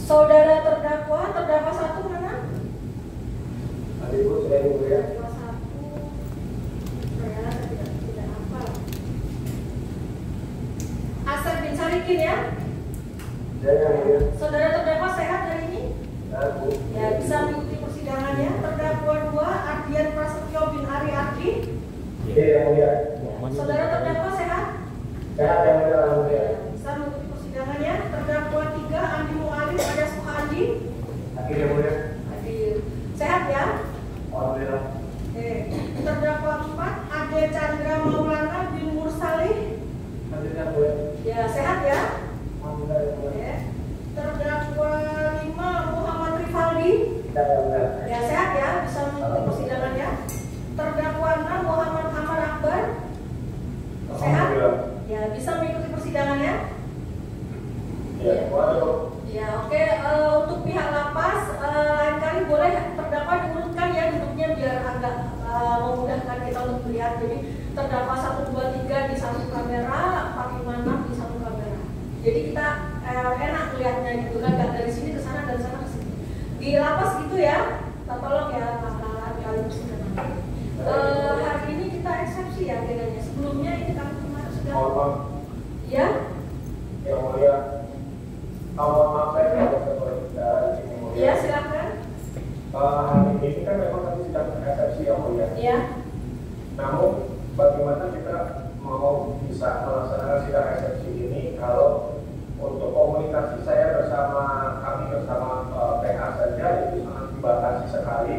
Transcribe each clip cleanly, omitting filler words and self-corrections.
Saudara terdakwa satu mana? Tadi Ibu sudah Ibu ya. Terdakwa satu, saya tidak hafal. Asep bin Sarikin ya? Ya. Saudara terdakwa sehat hari ini? Bu. Ya, bisa mengikuti persidangannya. Terdakwa 2, Ardian Prasetyo bin Ari Ardi. Iya, yang mulia. Saudara terdakwa sehat? Sehat yang mulia, alhamdulillah. Bisa mengikuti persidangannya. Terdakwa 3, Andi Mu'alim alias Muhadi. Akhir yang mulia. Hadir. Sehat ya? Alhamdulillah. Terdakwa 4, Ade Chandra Maulana bin Mursalih. Hadir yang mulia. Ya, sehat ya? Alhamdulillah yang mulia. Terdakwa 5, Muhammad Rifaldi. Sehat yang mulia. Ya, sehat ya? Bisa mengikuti persidangannya. Terdakwa 6, Muhammad Amar Akbar. Sehat? Alhamdulillah. Ya, bisa mengikuti persidangannya. Ya, waduh. Ya, oke. Untuk pihak lapas, lain kali boleh terdakwa diurutkan ya duduknya biar agak memudahkan kita untuk melihat. Jadi terdakwa 1, 2, 3 di satu kamera, 4, 5, 6 di satu kamera. Jadi kita enak melihatnya gitu kan, nggak dari sini ke sana, dari sana ke sini. Di lapas gitu ya, kita tolong ya kali persidangan. Hari ini kita eksepsi ya bedanya. Sebelumnya ini kami kemarin sudah. Ya? Yang mulia. Kalau maaf saya tidak bisa berbicara di sini mulia. Ya, silakan. Hari ini kan memang kami sedang eksepsi yang mulia. Ya. Namun bagaimana kita mau bisa melaksanakan sidang eksepsi ini kalau untuk komunikasi saya bersama kami bersama PH saja itu sangat dibatasi sekali.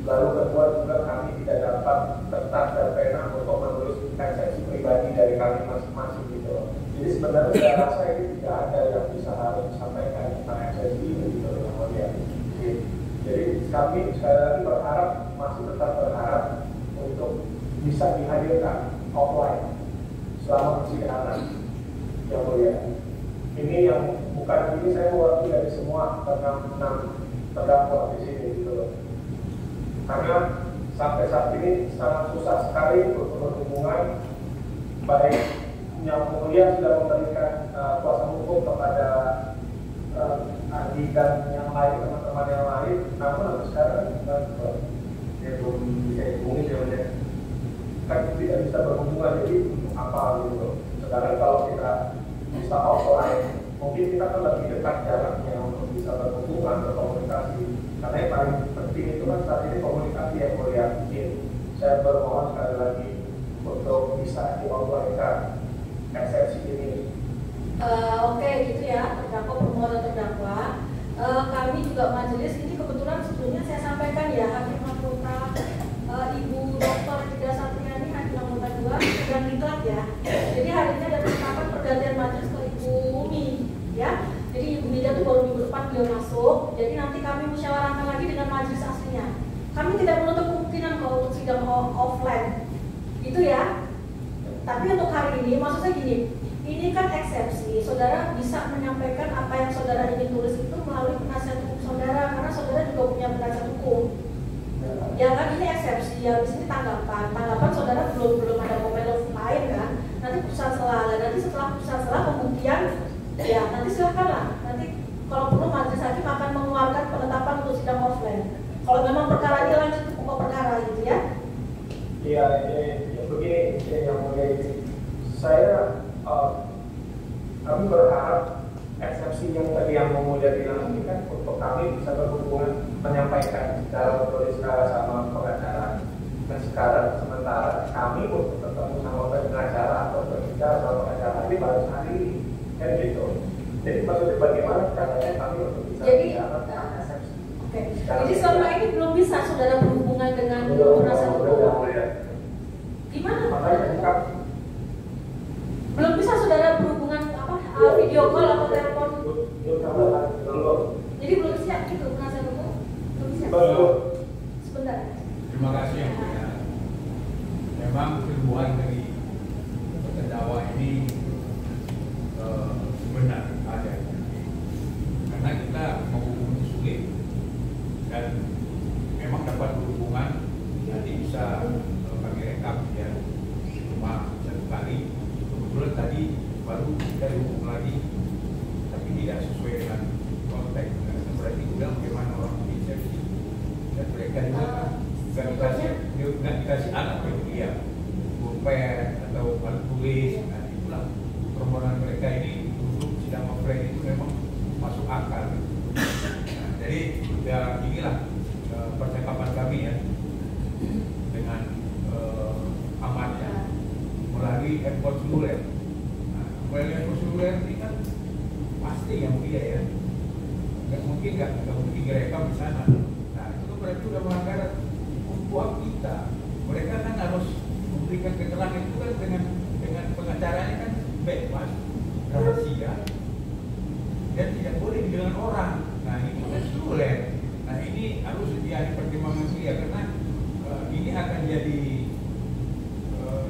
Lalu kedua juga kami tidak dapat kertas dan pena untuk menulis eksepsi pribadi dari kami masing-masing gitu. Jadi sebenarnya saya rasa ini tidak ada yang bisa harus disampaikan tentang eksepsi ini gitu ya. Jadi kami sekali lagi berharap, masih tetap berharap untuk bisa dihadirkan offline selama persidangan yang mulia. Ini yang bukan ini saya mewakili dari semua terdakwa di sini gitu loh. Karena sampai saat ini sangat susah sekali untuk berhubungan, baik yang mulia sudah memberikan kuasa hukum kepada Adi dan yang lain, teman-teman yang lain, namun sampai sekarang dia belum bisa dihubungi dia kan tidak bisa berhubungan, jadi untuk apa gitu. Sekarang kalau kita bisa offline, mungkin kita kan lebih dekat jaraknya untuk bisa berhubungan, berkomunikasi. Karena yang paling penting itu kan saat ini komunikasi yang mulia. Saya bermohon sekali lagi untuk bisa di-offline-kan eksepsi ini. Oke, gitu ya, terdakwa permohonan terdakwa. Kami juga majelis ini kebetulan sebelumnya saya sampaikan ya, Hakim Anggota Ibu Dr. Ida Satriani, Hakim Anggota 2 sedang diklat ya. Jadi hari ini ada penetapan pergantian majelis ke Ibu Umi ya. Jadi Ibu Nida itu baru minggu depan beliau masuk. Jadi nanti kami musyawarahkan lagi dengan majelis aslinya. Kami tidak menutup kemungkinan kalau untuk sidang offline, gitu ya. Tapi untuk hari ini, maksud saya gini, ini kan eksepsi. Saudara bisa menyampaikan apa yang saudara ingin tulis itu melalui penasihat hukum saudara, karena saudara juga punya penasihat hukum. Ya kan, ini eksepsi. Ya, di sini tanggapan saudara belum ada komen lain kan. Nanti putusan selah, nanti setelah putusan selah pembuktian, ya nanti silakanlah. Nanti kalau perlu majelis hakim akan mengeluarkan penetapan untuk sidang offline. Kalau memang perkara ini lanjut ke pokok perkara gitu ya. Iya, begini yang mulia ini. Saya kami berharap eksepsi yang tadi yang mulia bilang ini kan untuk kami bisa berhubungan menyampaikan secara tertulis sama pengacara. Dan sekarang sementara kami untuk ketemu sama pengacara atau berbicara sama pengacara ini baru hari ini kan gitu. Jadi maksudnya bagaimana caranya kami untuk bisa bicara tentang eksepsi. Oke. Jadi selama ini belum bisa saudara berhubungan dengan penasihat hukum. Gimana? Makanya belum bisa saudara berhubungan video call atau telepon. Jadi belum siap gitu penasihat hukum. Belum siap. Sebentar. Terima kasih yang mulia. Memang keluhan dari terdakwa ini benar ada. Karena kita menghubungi sulit dan memang dapat berhubungan nanti bisa kami rekam ya cuma satu kali. Kebetulan tadi baru kita dihubung lagi tapi tidak sesuai dengan konteks reguler ini kan pasti yang mulia ya. Nggak mungkin direkam di sana. Nah itu berarti udah melanggar hukum kita. Mereka kan harus memberikan keterangan itu kan dengan pengacaranya kan bebas, rahasia, dan tidak boleh dibilang orang. Nah ini kan sulit. Nah ini harus jadi pertimbangan dia karena ini akan jadi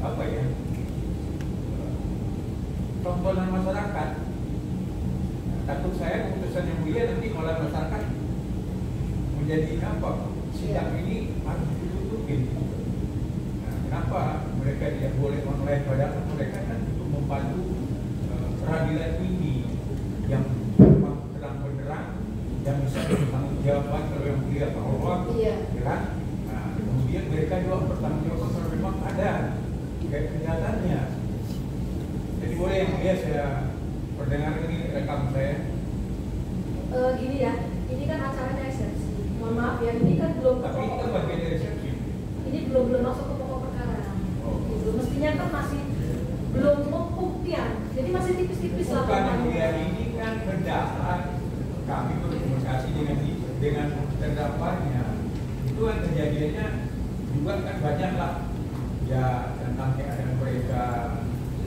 apa ya? Tontonan masyarakat. Takut saya keputusan yang mulia nanti malah masyarakat menjadi apa? Sidang ini harus ditutupin. Nah, kenapa mereka tidak boleh online? Padahal mereka kan untuk membantu peradilan ini yang terang benderang, yang bisa bertanggung jawab kalau yang mulia Pak Allah, ya kan? Nah, kemudian mereka juga bertanggung jawab kalau memang ada kejahatannya. Jadi boleh yang mulia saya perdengarkan ini rekam saya. Gini ya, ini kan acaranya eksepsi. Mohon maaf ya, ini kan belum. Tapi itu kan bagian dari eksepsi. Ini belum masuk ke pokok perkara. Gitu. Mestinya kan masih belum pembuktian. Jadi masih tipis-tipis lah. Bukan dia ini kan berdasar kami berkomunikasi dengan terdampaknya. Itu kan kejadiannya juga kan banyak lah. Ya tentang keadaan mereka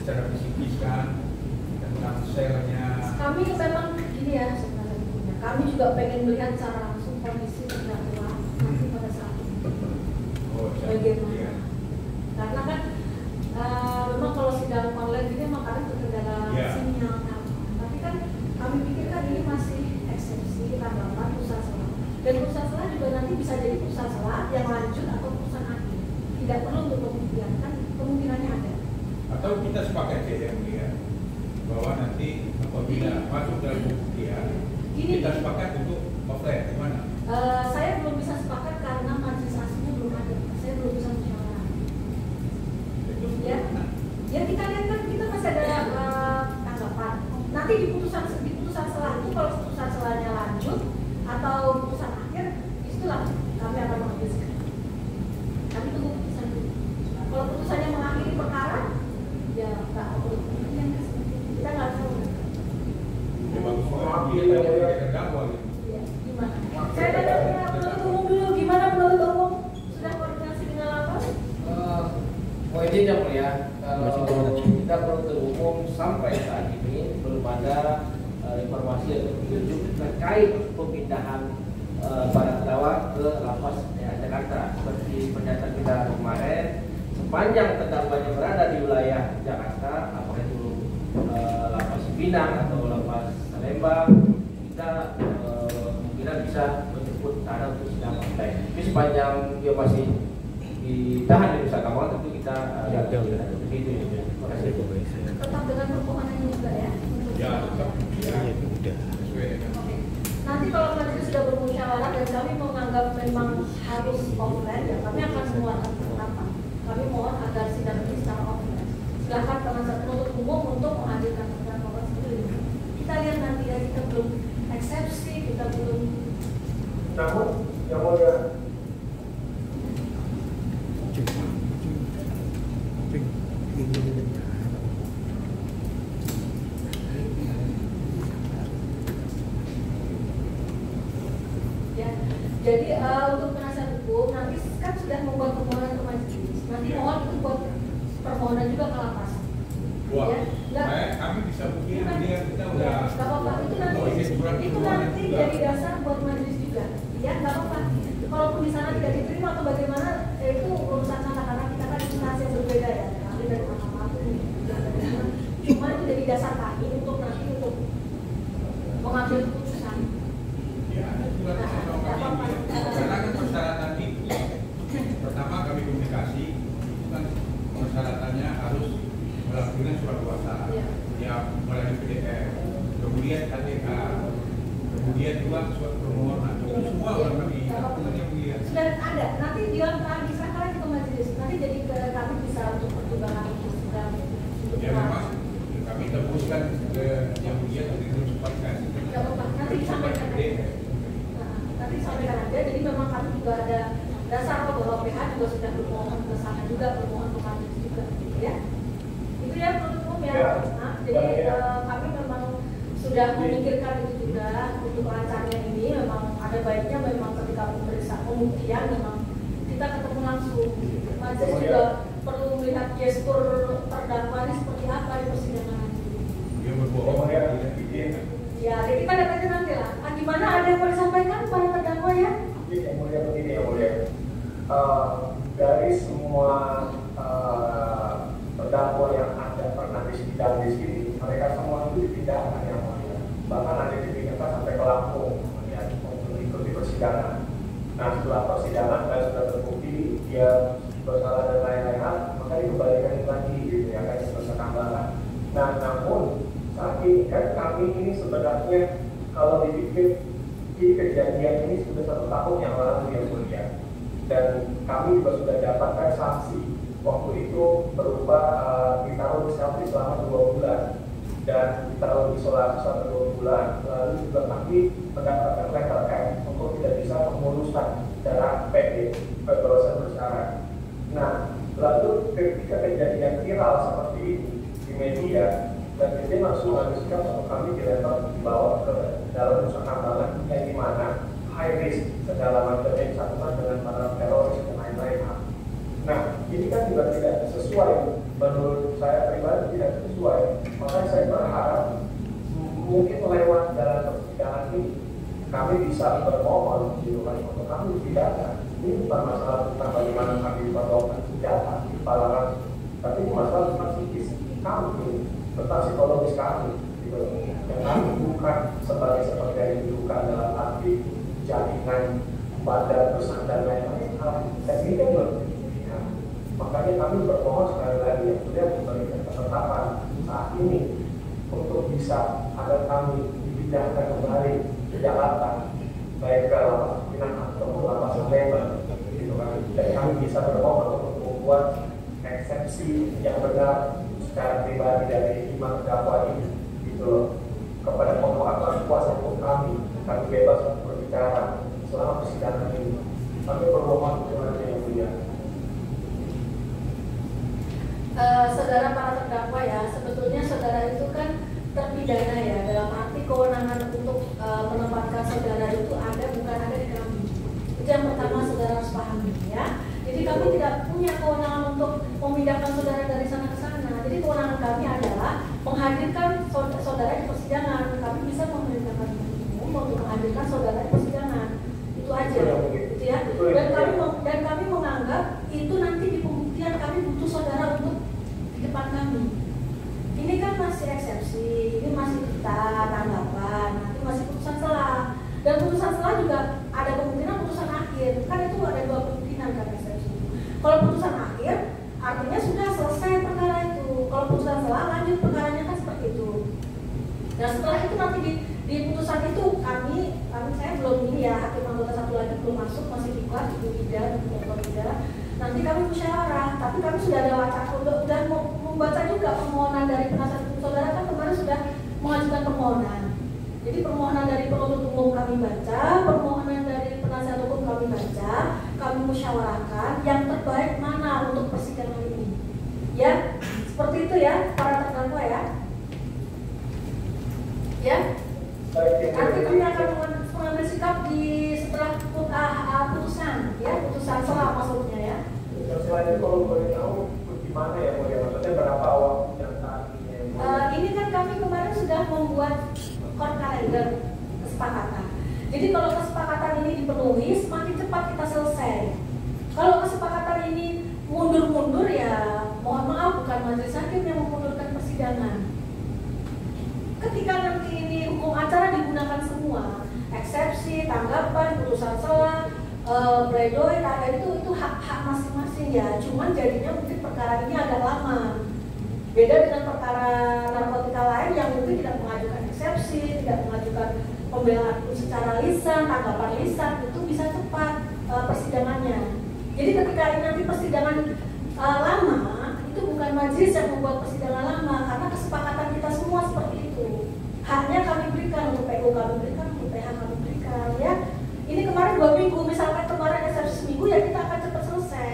secara fisikis kan, tentang selnya. Kami memang gini ya sebenarnya. Kami juga pengen melihat secara langsung kondisi terdakwa nanti pada saat itu. Bagaimana? Iya. Karena kan memang kalau sidang online ini memang kadang terkendala sinyal. Tapi kan kami pikirkan ini masih eksepsi tanggapan putusan selah. Dan putusan selah juga nanti bisa jadi putusan selah yang lanjut atau putusan akhir. Tidak perlu untuk pembuktian, kan kemungkinannya ada. Atau kita sepakat ya mulia bahwa nanti apabila masuk dalam pembuktian kita sepakat untuk offline gimana? Saya belum bisa sepakat karena majelis aslinya belum ada. Saya belum bisa musyawarah. Ya kita lihat kan kita masih ada tanggapan. Nanti di putusan selah itu kalau putusan selahnya lanjut atau putusan akhir, itulah kami akan menghabiskan. Kami tunggu putusan dulu. Kalau putusannya mengakhiri perkara, ya nggak perlu. Kita nggak tahu. Ya bagus banget dia tidak terdakwa gitu. Iya, gimana? Saya tanya penuntut umum dulu, gimana penuntut umum? Sudah koordinasi dengan lapas? Oh ini yang mulia, kalau kita penuntut umum sampai saat ini belum ada informasi atau petunjuk terkait pemindahan para terdakwa ke lapas Jakarta. Seperti pernyataan kita kemarin, sepanjang terdakwanya berada di wilayah Jakarta, apakah itu lapas Pinang atau lapas Lembang, kita kemungkinan bisa menjemput tanah untuk sidang online. Tapi sepanjang dia masih ditahan di Nusa Kambangan, tentu kita begitu ya. Terima kasih. Tetap dengan permohonannya juga ya. Ya tetap. Ya udah. Oke. Nanti kalau majelis sudah bermusyawarah dan kami menganggap memang harus offline, ya kami akan mengeluarkan penetapan. Kami mohon agar sidang ini secara offline. Silakan penasihat penuntut umum untuk menghadirkan terdakwa sendiri. Kita lihat nanti ya, kita belum eksepsi, kita belum. Namun yang mulia, jadi untuk penasihat hukum nanti kan sudah membuat permohonan ke majelis. Nanti mohon itu buat permohonan juga ke lapas. Wah, ya, kami bisa buktiin dia kita udah. Nggak apa-apa, itu nanti jadi dasar buat majelis juga. Ya nggak apa-apa. Kalaupun di sana tidak diterima atau bagaimana, itu urusan sana karena kita kan instansi yang berbeda ya. Kami dari mahkamah itu cuma itu jadi dasar kami untuk nanti untuk mengambil keputusan. Ya, surat karena kan persyaratan itu pertama kami komunikasi itu kan persyaratannya harus melakukan surat kuasa ya melalui PDF, kemudian KTK, kemudian juga surat permohonan itu semua orang kami lakukan yang mulia. Sudah ada, nanti dilakukan diserahkan ke majelis, nanti jadi ke kami bisa untuk pertimbangan sidang. Ya memang kami tembuskan ke yang mulia tapi belum sempat kasih. Tidak apa-apa, nanti disampaikan aja. Nanti disampaikan aja, jadi memang kami juga ada dasar bahwa PH juga sudah bermohon ke sana juga, bermohon ke majelis juga, ya. Itu ya penutup umum ya. Nah, jadi kami sudah memikirkan itu juga untuk acaranya ini. Memang ada baiknya memang ketika pemeriksaan pembuktian memang kita ketemu langsung. Majelis juga perlu melihat gestur terdakwa ini seperti apa di persidangan. Dia berbohong ya. Ya, jadi kita datanya nanti lah. Gimana, ada yang mau disampaikan pada terdakwa ya? Yang mulia begini, yang mulia. Dari semua terdakwa yang ada pernah disidang di sini, mereka semua itu dipindahkan yang mulia. Bahkan ada dipindahkan sampai ke Lampung ya, untuk mengikuti persidangan. Nah, setelah persidangan dan sudah terbukti dia bersalah dan lain-lain, maka dikembalikan lagi gitu ya, kan sebagai tambahan. Nah, namun saat ini kan kami ini sebenarnya kalau dipikir ini kejadian ini sudah 1 tahun yang lalu yang mulia, dan kami juga sudah dapatkan sanksi waktu itu berupa ditaruh di samping selama 2 bulan dan ditaruh isolasi selama 2 bulan. Lalu juga kami mendapatkan letter M untuk tidak bisa menguluskan secara PD pembebasan bersyarat. Nah, lalu ketika kejadian viral seperti ini di media, dan itu langsung haruskan untuk kami dibawa ke dalam usaha tambahan yang dimana high risk segala macam yang disatukan dengan para teroris dan lain-lain. Nah, ini kan juga tidak sesuai, menurut saya pribadi tidak sesuai. Makanya saya berharap mungkin lewat dalam persidangan ini kami bisa bermohon gitu kan, untuk kami tidak. Ini bukan masalah tentang bagaimana kami diperlakukan senjata di kepala, tapi ini masalah tentang psikis kami, tentang psikologis kami gitu. Yang kami bukan seperti yang didudukan dalam arti jaringan badan besar dan lain-lain. Dan ini kan belum dibuktikan. Makanya kami bermohon sekali lagi yang sudah memberikan ketetapan saat ini untuk bisa agar kami dipindahkan kembali ke Jakarta, baik ke lapas Pinang atau lapas Lembang gitu kan. Dan kami bisa bermohon untuk membuat eksepsi yang benar secara pribadi dari 5 terdakwa ini gitu loh, kepada penguasa kuasa hukum kami bebas untuk berbicara selama persidangan ini. Kami bermohon kepada yang mulia. Saudara para terdakwa ya, sebetulnya saudara itu kan terpidana ya, dalam arti kewenangan untuk menempatkan saudara itu ada, bukan ada di kami. Itu yang pertama saudara harus pahami ya. Jadi kami tidak punya kewenangan untuk memindahkan saudara dari sana ke sana. Jadi kewenangan kami adalah menghadirkan saudara di persidangan. Kami bisa memerintahkan umum untuk menghadirkan saudara di persidangan. Itu aja, gitu ya. Dan kami menganggap itu nanti di pembuktian kami butuh saudara untuk di depan kami. Ini kan masih eksepsi, ini masih kita tanggapan, nanti masih putusan selah. Dan putusan selah juga ada kemungkinan putusan akhir. Kan itu ada 2 kemungkinan kan eksepsi. Kalau putusan akhir artinya sudah selesai perkara itu. Kalau putusan selah lanjut perkaranya kan seperti itu. Nah setelah itu nanti di putusan itu kami saya belum ini ya, hakim anggota 1 lagi belum masuk, masih dikuat Ibu Ida, Dr. Ida. Nanti kami musyawarah, tapi kami sudah ada wacana, sudah membaca juga permohonan dari penasihat hukum saudara. Kan kemarin sudah mengajukan permohonan. Jadi permohonan dari penuntut umum kami baca, permohonan dari penasihat hukum kami baca, kami musyawarahkan yang terbaik mana untuk persidangan ini. Ya, seperti itu ya para terdakwa ya. Ya. Nanti kami akan mengambil sikap di setelah putusan, ya, putusan selah maksudnya ya. Selain itu kalau boleh tahu bagaimana ya, maksudnya berapa waktu yang saat ini? Ini kan kami kemarin sudah membuat court calendar kesepakatan. Jadi kalau kesepakatan ini dipenuhi, semakin cepat kita selesai. Kalau kesepakatan ini mundur-mundur ya, mohon maaf bukan majelis hakim yang memundurkan persidangan. Ketika nanti ini hukum acara digunakan semua, eksepsi, tanggapan, putusan selah, pledoi, itu hak masing-masing ya. Cuman jadinya mungkin perkara ini agak lama. Beda dengan perkara narkotika lain yang mungkin tidak mengajukan eksepsi, tidak mengajukan pembelaan secara lisan, tanggapan lisan, itu bisa cepat persidangannya. Jadi ketika ini nanti persidangan lama, itu bukan majelis yang membuat persidangan lama, karena kesepakatan kita semua seperti itu. Haknya kami berikan untuk PO kami berikan, untuk PH kami berikan ya. Ini kemarin 2 minggu, misalkan kemarin eksepsi seminggu ya kita akan cepat selesai.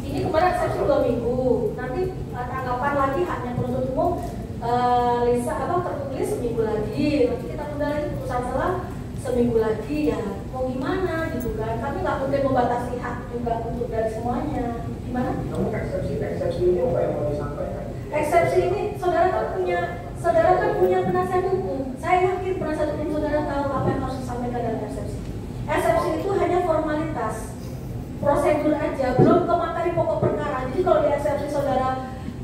Ini kemarin eksepsi 2 minggu, nanti tanggapan lagi haknya penuntut umum, tertulis seminggu lagi, nanti kita tunda lagi putusan selah seminggu lagi ya. Mau gimana gitu kan? Kami nggak mungkin membatasi hak juga untuk dari semuanya. Gimana? Namun eksepsi ini apa yang mau disampaikan? Eksepsi ini saudara kan punya penasihat hukum. Saya yakin penasihat hukum saudara tahu apa yang harus disampaikan dalam eksepsi. Eksepsi itu hanya formalitas, prosedur aja, belum ke materi pokok perkara. Jadi kalau di eksepsi saudara,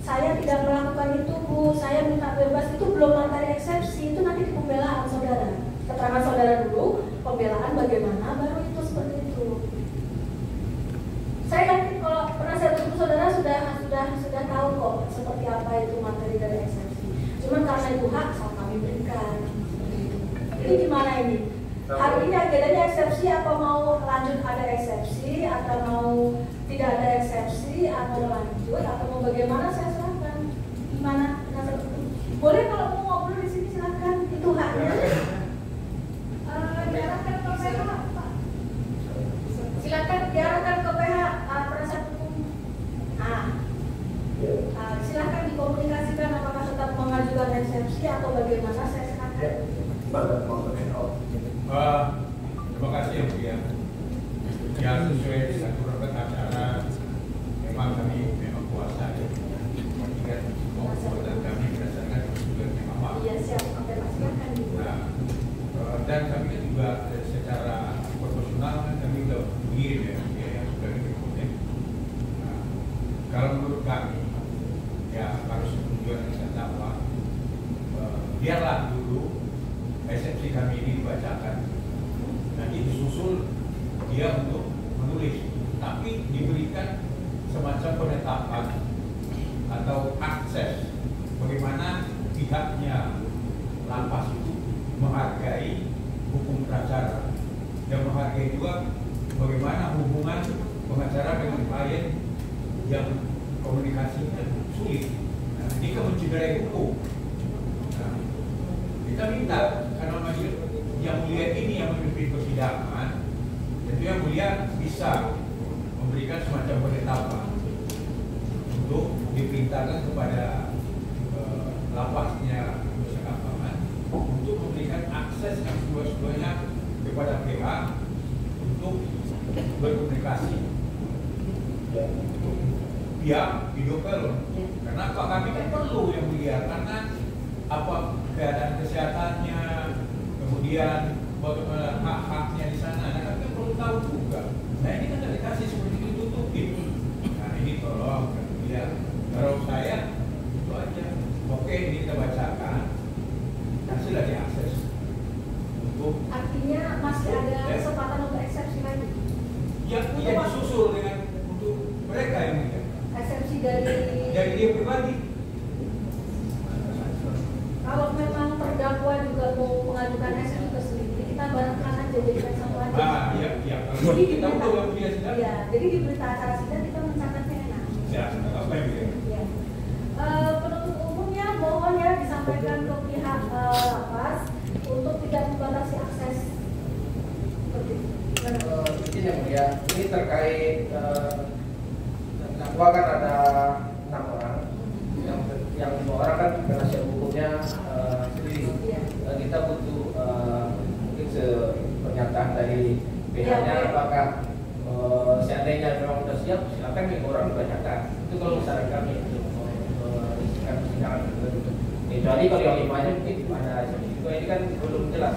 saya tidak melakukan itu Bu, saya minta bebas, itu belum materi eksepsi, itu nanti di pembelaan saudara. Keterangan saudara dulu, pembelaan bagaimana, baru itu seperti itu. Saya yakin kalau penasihat hukum saudara sudah tahu kok seperti apa itu materi dari eksepsi. Cuman karena itu hak, so kami berikan. Ini gimana ini? Hari ini agendanya eksepsi, apa mau lanjut ada eksepsi, atau mau tidak ada eksepsi, atau lanjut, atau mau bagaimana, saya serahkan. Gimana? Boleh kalau mau ngobrol di sini silakan, itu haknya. Diarahkan ke PH, Pak. Silakan diarahkan ke PH penasihat hukum. Silakan dikomunikasikan apakah tetap mengajukan eksepsi atau bagaimana, saya serahkan. Terima kasih ya Bu ya. Ya sesuai dengan aturan acara, memang kami memang kuasa ya. Mengingat semua perbuatan kami berdasarkan persetujuan mahkamah. Iya siap, silakan. Nah, dan kami kan juga secara proporsional kan kami sudah mengirim ya yang sudah dikirim. Nah, kalau menurut kami ya harus persetujuan yang saya tahu. Biarlah dulu eksepsi kami ini dibacakan, nanti disusul dia untuk menulis, tapi diberikan semacam penetapan atau akses bagaimana pihaknya lapas itu menghargai hukum acara dan menghargai juga bagaimana hubungan pengacara dengan klien yang komunikasinya sulit. Nah, jika mencederai hukum, kita minta karena majelis yang mulia ini yang memimpin persidangan, tentu yang mulia bisa memberikan semacam penetapan untuk diperintahkan kepada lapasnya Nusa Kambangan untuk memberikan akses yang seluas-luasnya kepada pihak untuk berkomunikasi pihak video film. Karena kami kan perlu yang mulia, karena apa keadaan kesehatannya, kemudian bagaimana hak-haknya di sana, nah kami kan perlu tahu juga. Nah ini kan dikasih seperti itu tutupin. Nah ini tolong kemudian kalau saya itu aja. Oke, ini kita bacakan, hasil lagi akses untuk. Artinya masih ada kesempatan untuk eksepsi lagi. Ya, yang disusul dengan untuk mereka yang mulia. Eksepsi dari dia pribadi. Kalau memang terdakwa juga mau mengajukan eksepsi ke sendiri, kita barengkan aja jadikan satu aja. Iya. Jadi kita untuk yang mulia sidang. Iya, jadi di berita acara sidang kita mencatatnya enak. Ya, apa yang mulia? Ya. Penuntut umumnya mohon ya disampaikan ke pihak lapas untuk tidak membatasi akses. Izin yang mulia, ini terkait terdakwa kan ada 6 orang, yang 2 orang kan penasihat hukumnya sendiri. Kita butuh mungkin pernyataan dari pihaknya apakah seandainya memang sudah siap, silakan yang orang dibacakan. Itu kalau saran kami untuk mengisikan persidangan itu. Kecuali kalau yang 5-nya mungkin ada juga, ini kan belum jelas.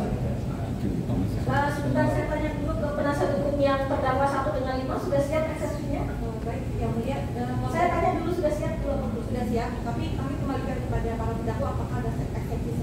Sebentar saya tanya dulu ke penasihat hukum yang terdakwa 1 dengan 5 sudah siap eksepsinya? Baik, yang mulia. Saya tanya dulu sudah siap belum? Sudah siap, tapi kami kembalikan kepada para terdakwa apakah ada eksepsi